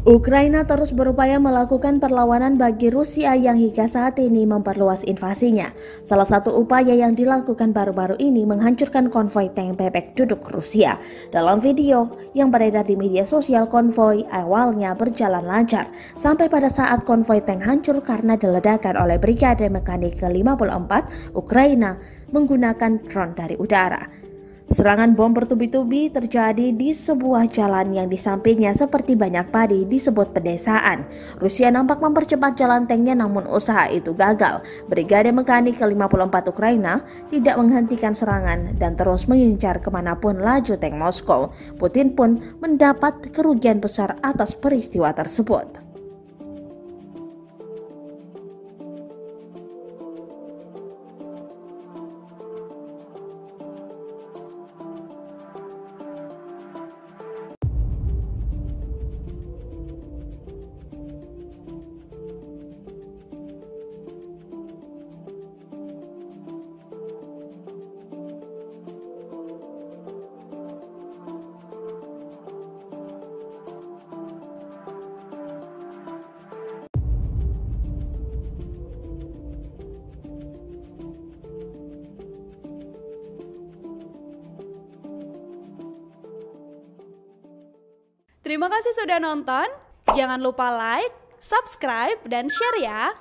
Ukraina terus berupaya melakukan perlawanan bagi Rusia yang hingga saat ini memperluas invasinya. Salah satu upaya yang dilakukan baru-baru ini menghancurkan konvoi tank bebek duduk Rusia. Dalam video yang beredar di media sosial, konvoi awalnya berjalan lancar sampai pada saat konvoi tank hancur karena diledakkan oleh Brigade Mekanik ke-54 Ukraina menggunakan drone dari udara. Serangan bom bertubi-tubi terjadi di sebuah jalan yang di sampingnya seperti banyak padi disebut pedesaan. Rusia nampak mempercepat jalan tanknya namun usaha itu gagal. Brigade Mekanik ke-54 Ukraina tidak menghentikan serangan dan terus mengincar kemanapun laju tank Moskow. Putin pun mendapat kerugian besar atas peristiwa tersebut. Terima kasih sudah nonton. Jangan lupa like, subscribe, dan share ya.